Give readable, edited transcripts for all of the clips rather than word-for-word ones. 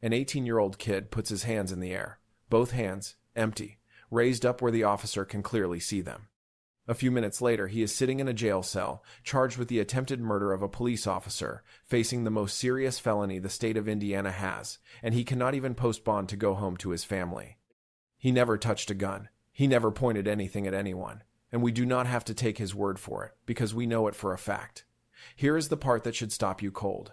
An 18-year-old kid puts his hands in the air, both hands, empty, raised up where the officer can clearly see them. A few minutes later, he is sitting in a jail cell, charged with the attempted murder of a police officer, facing the most serious felony the state of Indiana has, and he cannot even post bond to go home to his family. He never touched a gun. He never pointed anything at anyone, and we do not have to take his word for it, because we know it for a fact. Here is the part that should stop you cold.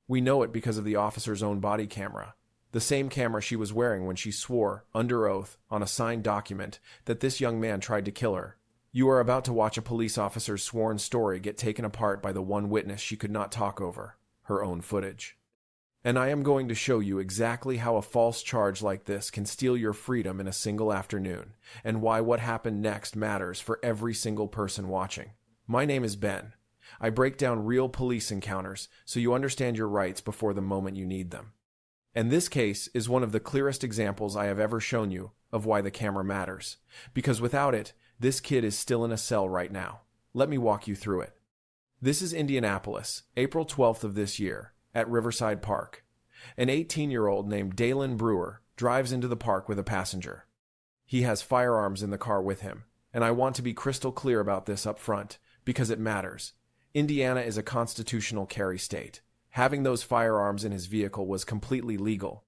We know it because of the officer's own body camera, the same camera she was wearing when she swore, under oath, on a signed document, that this young man tried to kill her. You are about to watch a police officer's sworn story get taken apart by the one witness she could not talk over, her own footage. And I am going to show you exactly how a false charge like this can steal your freedom in a single afternoon, and why what happened next matters for every single person watching. My name is Ben. I break down real police encounters so you understand your rights before the moment you need them. And this case is one of the clearest examples I have ever shown you of why the camera matters, because without it, this kid is still in a cell right now. Let me walk you through it. This is Indianapolis, April 12th of this year, at Riverside Park. An 18-year-old named Dailen Brewer drives into the park with a passenger. He has firearms in the car with him, and I want to be crystal clear about this up front, because it matters. Indiana is a constitutional carry state. Having those firearms in his vehicle was completely legal.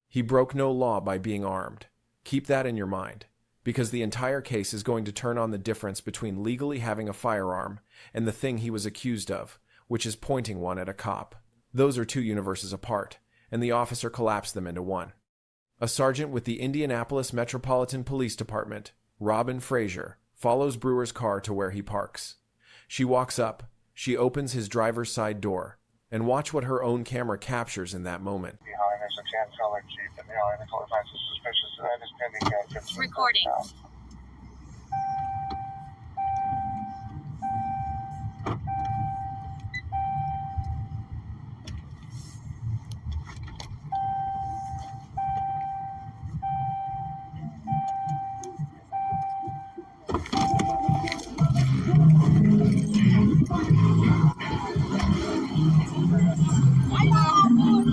He broke no law by being armed. Keep that in your mind, because the entire case is going to turn on the difference between legally having a firearm and the thing he was accused of, which is pointing one at a cop. Those are two universes apart, and the officer collapsed them into one. A sergeant with the Indianapolis Metropolitan Police Department, Robin Frazier, follows Brewer's car to where he parks. She walks up, she opens his driver's side door, and watch what her own camera captures in that moment. Behind there's a tan color Jeep, and the car finds suspicious, and that is pending. Recording.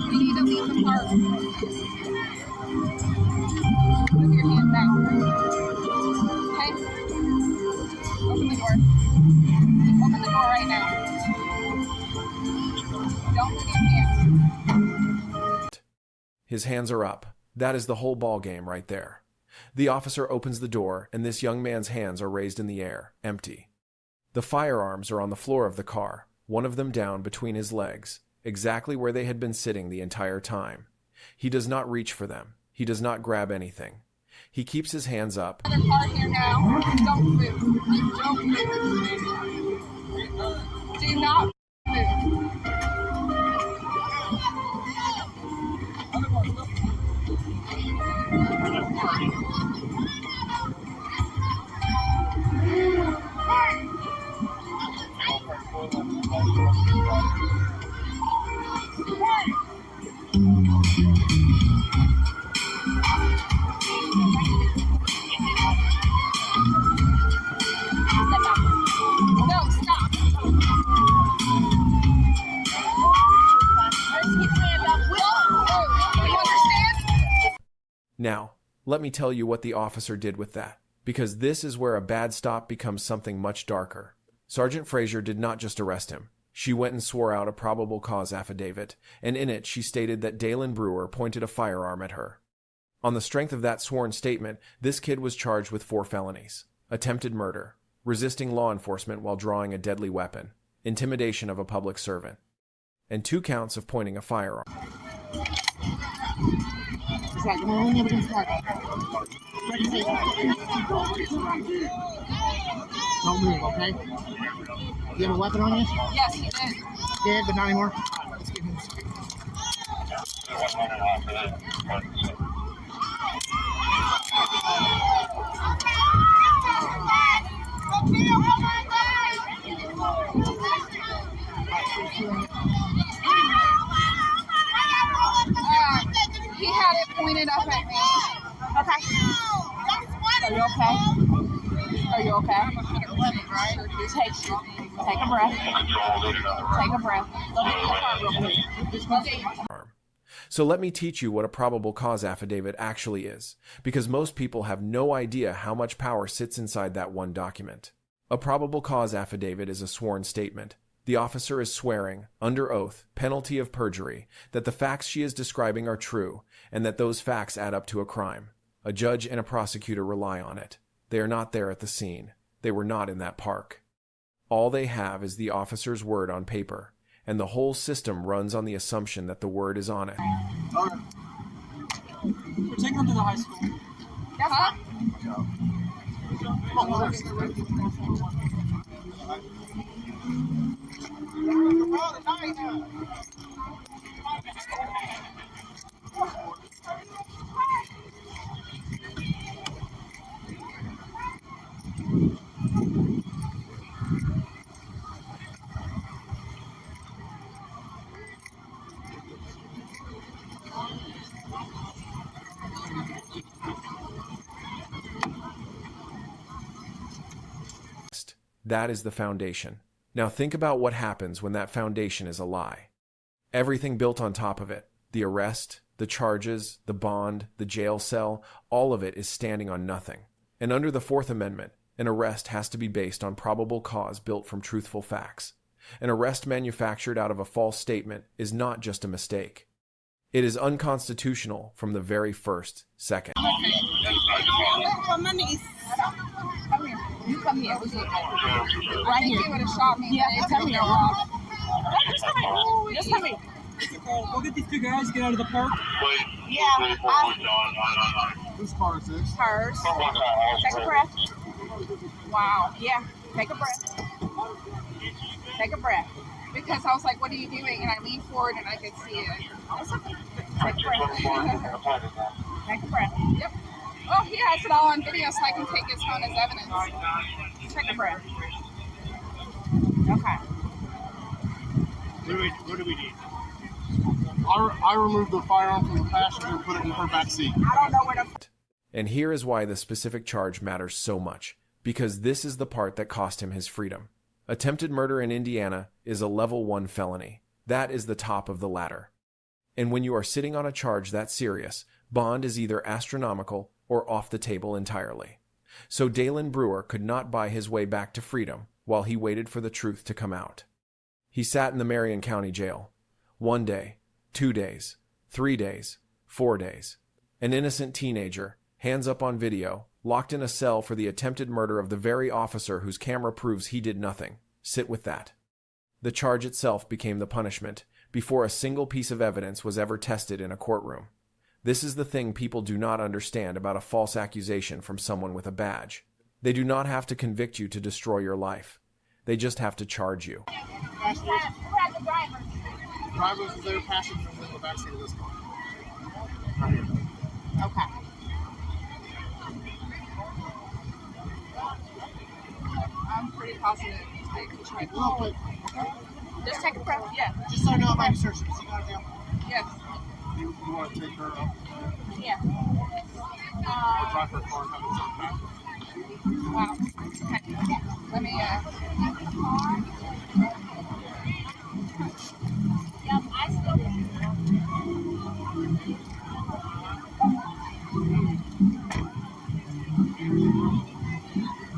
You need to leave the park. Move your hand back. Okay? Open the door. Open the door right now. Don't move your hands. His hands are up. That is the whole ball game right there. The officer opens the door, and this young man's hands are raised in the air, empty. The firearms are on the floor of the car, one of them down between his legs, exactly where they had been sitting the entire time. He does not reach for them. He does not grab anything. He keeps his hands up. Other car here now. Don't move. Don't move. Do not move. No, stop. You understand? Now, let me tell you what the officer did with that, because this is where a bad stop becomes something much darker. Sergeant Frazier did not just arrest him. She went and swore out a probable cause affidavit, and in it she stated that Dailen Brewer pointed a firearm at her. On the strength of that sworn statement, this kid was charged with 4 felonies: attempted murder, resisting law enforcement while drawing a deadly weapon, intimidation of a public servant, and 2 counts of pointing a firearm. Don't move, okay? You have a weapon on you? Yes, he did. Did, but not anymore. Let's get him. He had it pointed up at me. Okay. Are you okay? Are you okay? Take a breath. Take a breath. Look at the car real quick. So let me teach you what a probable cause affidavit actually is, because most people have no idea how much power sits inside that one document. A probable cause affidavit is a sworn statement. The officer is swearing, under oath, penalty of perjury, that the facts she is describing are true, and that those facts add up to a crime. A judge and a prosecutor rely on it. They are not there at the scene. They were not in that park. All they have is the officer's word on paper, and the whole system runs on the assumption that the word is on it. All right. We're taking them to the high school. Uh-huh. Come on, let's That is the foundation. Now think about what happens when that foundation is a lie. Everything built on top of it, the arrest, the charges, the bond, the jail cell, all of it is standing on nothing. And under the Fourth Amendment, an arrest has to be based on probable cause built from truthful facts. An arrest manufactured out of a false statement is not just a mistake. It is unconstitutional from the very first second. On my knees. Come here. You come here. Right here. He would have shot me. Yeah, come here. Just come here. Just come here. go get these two guys, get out of the park. Yeah. Whose car is this? Hers. Take a breath. Wow. Yeah. Take a breath. Take a breath. Because I was like, what are you doing? And I leaned forward and I could see it. It's okay. Take a breath. Take a breath. Yep. Oh, he has it all on video so I can take his phone as evidence. Take a breath. Okay. What do we need? I removed the firearm from the passenger and put it in her back seat. I don't know where to... And here is why the specific charge matters so much, because this is the part that cost him his freedom. Attempted murder in Indiana is a level 1 felony. That is the top of the ladder. And when you are sitting on a charge that serious, bond is either astronomical or off the table entirely. So Dailen Brewer could not buy his way back to freedom while he waited for the truth to come out. He sat in the Marion County Jail. 1 day, 2 days, 3 days, 4 days. An innocent teenager, hands up on video, locked in a cell for the attempted murder of the very officer whose camera proves he did nothing. Sit with that. The charge itself became the punishment before a single piece of evidence was ever tested in a courtroom. This is the thing people do not understand about a false accusation from someone with a badge. They do not have to convict you to destroy your life. They just have to charge you. Drivers is there, passengers in the back seat of this car. Okay. I'm pretty positive they could try to... No, but Just take a breath. Yeah. just so I know about your search, you got it down. Yes. You want to take her up? Yeah. Or drive her car and have it sent back? Wow. Okay. Let me,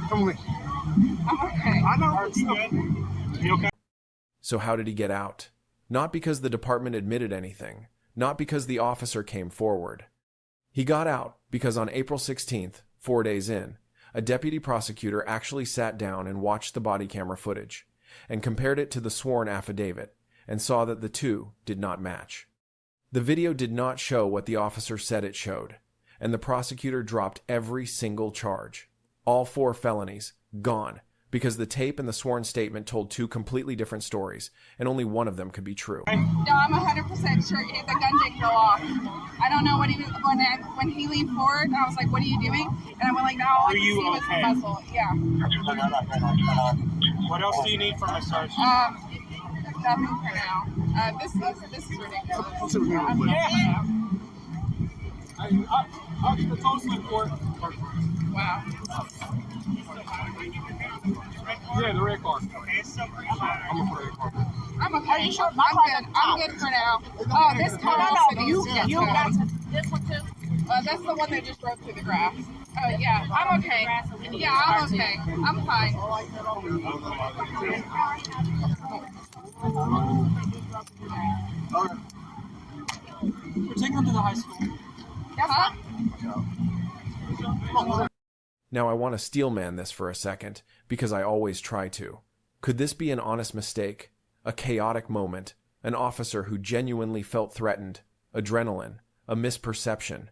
Come with me. I'm okay. I know. Are you good? You okay? So how did he get out? Not because the department admitted anything, not because the officer came forward. He got out because on April 16th, 4 days in, a deputy prosecutor actually sat down and watched the body camera footage and compared it to the sworn affidavit and saw that the two did not match. The video did not show what the officer said it showed, and the prosecutor dropped every single charge. All 4 felonies, gone, because the tape and the sworn statement told 2 completely different stories, and only one of them could be true. No, I'm 100% sure the gun didn't go off. I don't know what he was, when he leaned forward, I was like, what are you doing? And I went like, no, all I could see was the muzzle. Yeah. What else do you need from us, Sarge? Nothing for now. This is ridiculous. Let's see what we have real quick. I'll get the tow slip for it. Wow. Yeah, the red car. Okay, it's so pretty. I'm a red car. I'm okay. fine. you sure? I'm good for now. Oh, this car also needs to get You got towed. this one too? That's the one that just drove through the grass. Oh, yeah, I'm okay. Yeah, I'm okay. I'm fine. We're taking them to the high school. Huh? Now I want to steelman this for a second, because I always try to. Could this be an honest mistake? A chaotic moment? An officer who genuinely felt threatened? Adrenaline? A misperception?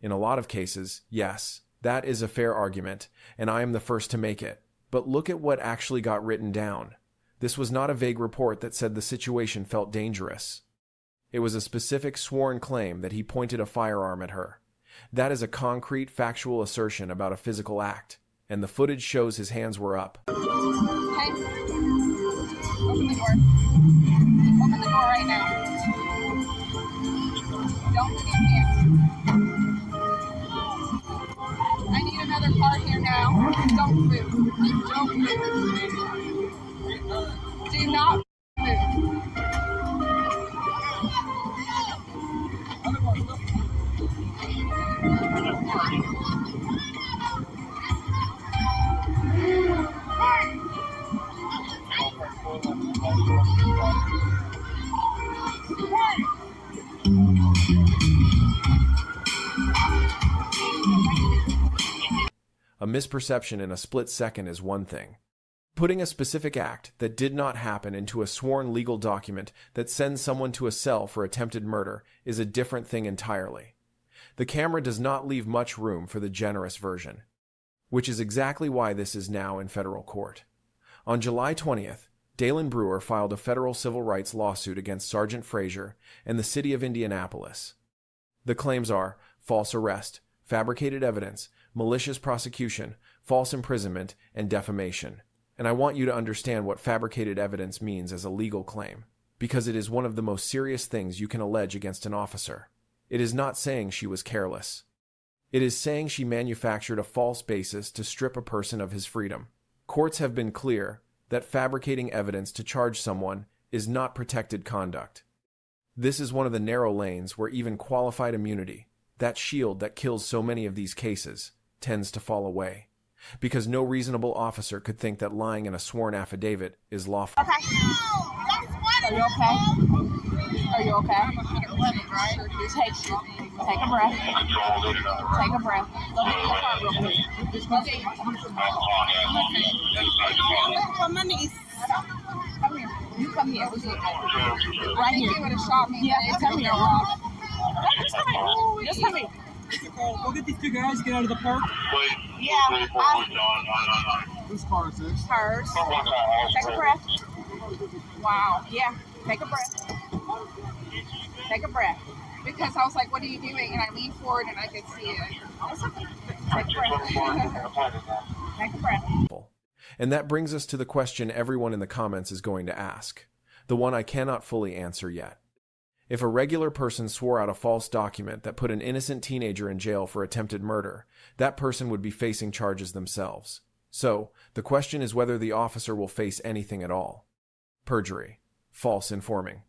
In a lot of cases, yes, that is a fair argument, and I am the first to make it. But look at what actually got written down. This was not a vague report that said the situation felt dangerous. It was a specific sworn claim that he pointed a firearm at her. That is a concrete, factual assertion about a physical act, and the footage shows his hands were up. Hey. Open the door. Open the door right now. Don't move your hands. I need another car here now. Don't move. Don't move. Do not move. A misperception in a split second is one thing. Putting a specific act that did not happen into a sworn legal document that sends someone to a cell for attempted murder is a different thing entirely. The camera does not leave much room for the generous version, which is exactly why this is now in federal court. On July 20th, Dailen Brewer filed a federal civil rights lawsuit against Sergeant Frazier and the city of Indianapolis. The claims are false arrest, fabricated evidence, malicious prosecution, false imprisonment, and defamation. And I want you to understand what fabricated evidence means as a legal claim, because it is one of the most serious things you can allege against an officer. It is not saying she was careless. It is saying she manufactured a false basis to strip a person of his freedom. Courts have been clear that fabricating evidence to charge someone is not protected conduct. This is one of the narrow lanes where even qualified immunity, that shield that kills so many of these cases, tends to fall away. Because no reasonable officer could think that lying in a sworn affidavit is lawful. Okay. Are you okay? Are you okay? Take a breath. Take a breath. Go get in the car real quick. Go get your on my knees. Come here. You come here. Right here. You would have shot me. Yeah, come here. Just come here. Just come here. Go get these two guys, get out of the park. Yeah. Whose car is this? Hers. Take a breath. Wow. Yeah. Take a breath. Take a breath. Because I was like, what are you doing? And I leaned forward and I could see it. I was like, take a breath. Take a breath. And that brings us to the question everyone in the comments is going to ask, the one I cannot fully answer yet. If a regular person swore out a false document that put an innocent teenager in jail for attempted murder, that person would be facing charges themselves. So, the question is whether the officer will face anything at all. Perjury. False informing.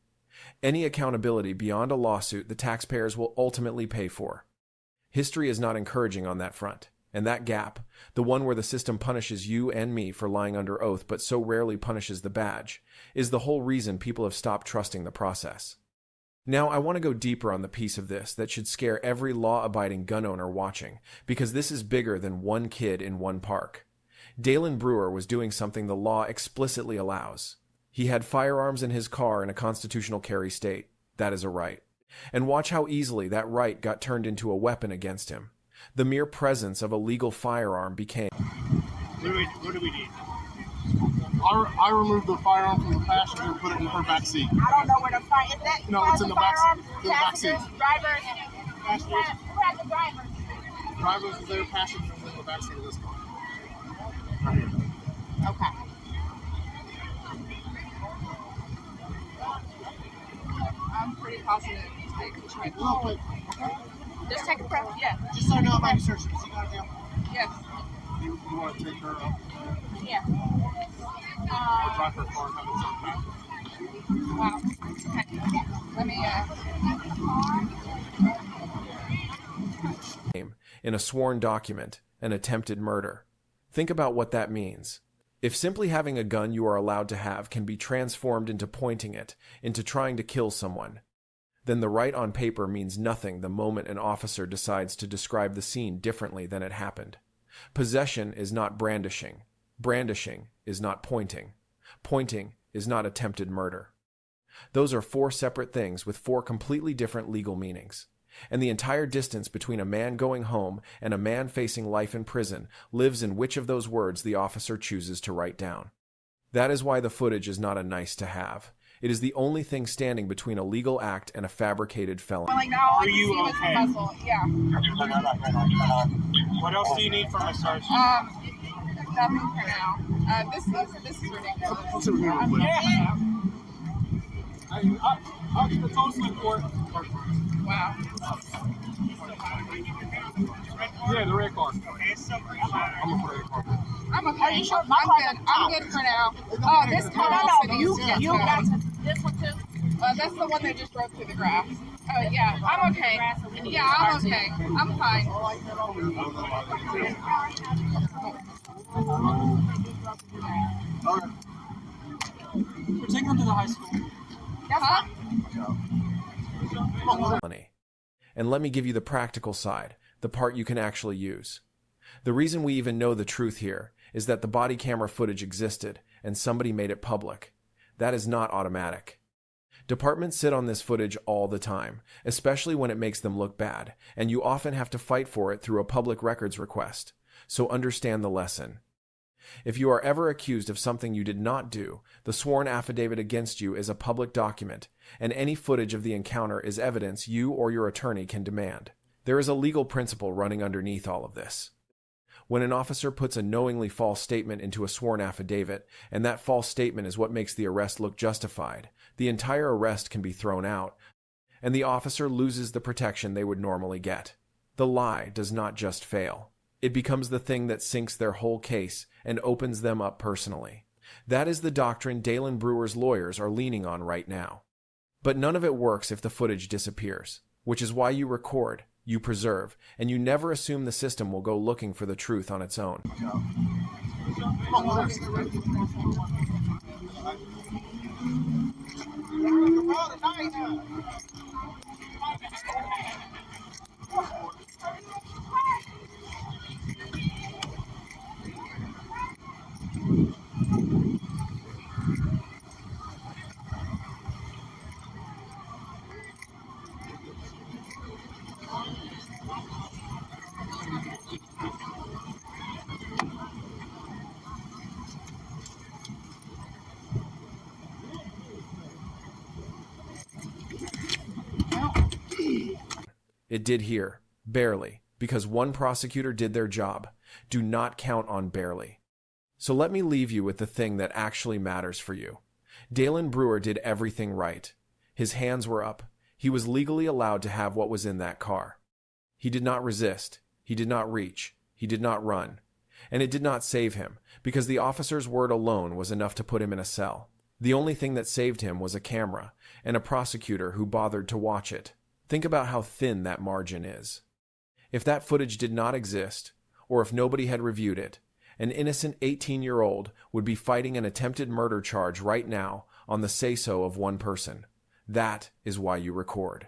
Any accountability beyond a lawsuit the taxpayers will ultimately pay for. History is not encouraging on that front, and that gap, the one where the system punishes you and me for lying under oath but so rarely punishes the badge, is the whole reason people have stopped trusting the process. Now, I want to go deeper on the piece of this that should scare every law-abiding gun owner watching, because this is bigger than one kid in one park. Dailen Brewer was doing something the law explicitly allows. He had firearms in his car in a constitutional carry state. That is a right. And watch how easily that right got turned into a weapon against him. The mere presence of a legal firearm became... What do we need? I removed the firearm from the passenger and put it in her back seat. I don't know where the fire is. That No, it's in the back seat. Driver. Passengers. Who has the driver? Drivers is their passengers in the back seat of this car. Okay. I'm pretty positive he's taking a Real quick. Just take a breath. Yeah. Just so I know about insertions. You got a deal? Yes. You You want to take her up? Yeah. Or drive her car and have it sent back? Wow. Okay. Let me, In a sworn document, an attempted murder. Think about what that means. If simply having a gun you are allowed to have can be transformed into pointing it, into trying to kill someone, then the right on paper means nothing the moment an officer decides to describe the scene differently than it happened. Possession is not brandishing. Brandishing is not pointing. Pointing is not attempted murder. Those are four separate things with four completely different legal meanings. And the entire distance between a man going home and a man facing life in prison lives in which of those words the officer chooses to write down. That is why the footage is not a nice to have. It is the only thing standing between a legal act and a fabricated felony. like, now all I Are can you see was the okay? muzzle. Yeah. What else do you need from us, Sarge? Nothing for now. This is ridiculous. Let's see what we have. I'll get the total slip for it. Wow. Yeah, the red car. I'm gonna put it in the car. I'm okay. Are you sure? I'm good for now. Oh, this car also needs to You got this one too? that's the one that just drove through the grass. Oh, yeah. I'm okay. Yeah, I'm okay. I'm fine. We're taking them to the high school. Huh? felony. And let me give you the practical side, the part you can actually use. The reason we even know the truth here is that the body camera footage existed and somebody made it public. That is not automatic. Departments sit on this footage all the time, especially when it makes them look bad, and you often have to fight for it through a public records request. So understand the lesson. If you are ever accused of something you did not do, the sworn affidavit against you is a public document, and any footage of the encounter is evidence you or your attorney can demand. There is a legal principle running underneath all of this. When an officer puts a knowingly false statement into a sworn affidavit, and that false statement is what makes the arrest look justified, the entire arrest can be thrown out, and the officer loses the protection they would normally get. The lie does not just fail. It becomes the thing that sinks their whole case and opens them up personally. That is the doctrine Dailen Brewer's lawyers are leaning on right now. But none of it works if the footage disappears, which is why you record, you preserve, and you never assume the system will go looking for the truth on its own. It did here, barely, because one prosecutor did their job. Do not count on barely. So let me leave you with the thing that actually matters for you. Dailen Brewer did everything right. His hands were up. He was legally allowed to have what was in that car. He did not resist. He did not reach. He did not run. And it did not save him, because the officer's word alone was enough to put him in a cell. The only thing that saved him was a camera, and a prosecutor who bothered to watch it. Think about how thin that margin is. If that footage did not exist, or if nobody had reviewed it, an innocent 18-year-old would be fighting an attempted murder charge right now on the say-so of one person. That is why you record.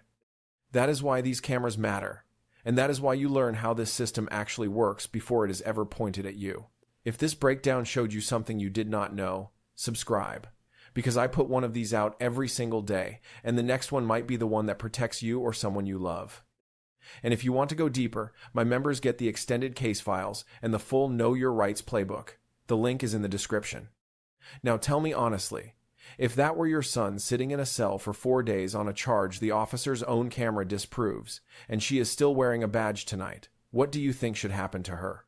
That is why these cameras matter, and that is why you learn how this system actually works before it is ever pointed at you. If this breakdown showed you something you did not know, subscribe. Because I put one of these out every single day, and the next one might be the one that protects you or someone you love. And if you want to go deeper, my members get the extended case files and the full Know Your Rights playbook. The link is in the description. Now tell me honestly, if that were your son sitting in a cell for 4 days on a charge the officer's own camera disproves, and she is still wearing a badge tonight, what do you think should happen to her?